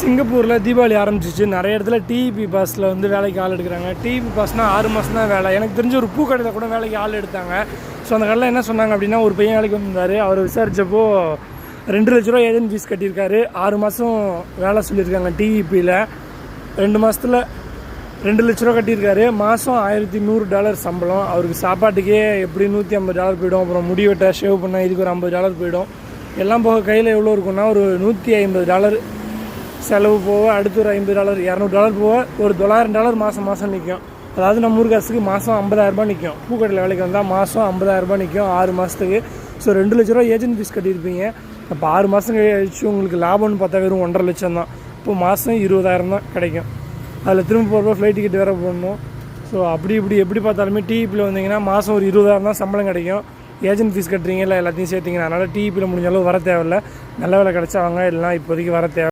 சிங்கப்பூரில் தீபாவளி ஆரம்பிச்சிச்சு. நிறைய இடத்துல டிஇபி பாஸில் வந்து வேலைக்கு ஆள் எடுக்கிறாங்க. டிஇபி பாஸ்னால் 6 மாதம் தான் வேலை. எனக்கு தெரிஞ்ச ஒரு பூக்கடையில் கூட வேலைக்கு ஆள் எடுத்தாங்க. ஸோ அந்த கடையில் என்ன சொன்னாங்க அப்படின்னா, ஒரு பையன் வேலைக்கு வந்திருந்தார். அவர் விசாரித்தப்போ 2 லட்ச ரூபா ஏஜென்ட் ஃபீஸ் கட்டியிருக்காரு. 6 மாதம் வேலை சொல்லியிருக்காங்க. டிஇபியில் 2 மாதத்தில் 2 லட்ச ரூபா கட்டியிருக்காரு. மாதம் $1100 சம்பளம். அவருக்கு சாப்பாட்டுக்கே எப்படி $150 போயிடும். அப்புறம் முடி வெட்ட ஷேவ் பண்ணால் இதுக்கு ஒரு $50 போயிடும். எல்லாம் போக கையில் எவ்வளோ இருக்குன்னா ஒரு $150 செலவு போக, அடுத்து ஒரு $50 $200 போக ஒரு $900 மாதம் நிற்கும். அதாவது நம்ம ஊர் காசுக்கு மாதம் 50,000 நிற்கும். பூக்கடையில் வேலைக்கு வந்தால் மாதம் 50,000 நிற்கும் 6 மாதத்துக்கு. ஸோ 2 லட்ச ரூபா ஏஜென்ட் ஃபீஸ் கட்டியிருப்பீங்க. அப்போ 6 மாதம் கழிச்சு உங்களுக்கு லாபம்னு பார்த்தா வெறும் 1.5 லட்சம் தான். இப்போ மாதம் 20,000 தான் கிடைக்கும். அதில் திரும்ப போகிறப்ப ஃப்ளைட் டிக்கெட் வேறு போடணும். ஸோ எப்படி பார்த்தாலுமே டிஇபியில் வந்தீங்கன்னா மாதம் ஒரு 20,000 தான் சம்பளம் கிடைக்கும். ஏஜென்ட் ஃபீஸ் கட்டுறீங்க இல்லை எல்லாத்தையும் சேர்த்திங்கன்னா. அதனால் டிஇபியில் முடிஞ்ச அளவு வர தேவையில்லை. நல்ல வேலை கிடச்சா வாங்க, இல்லைனா இப்போதைக்கு வர தேவை.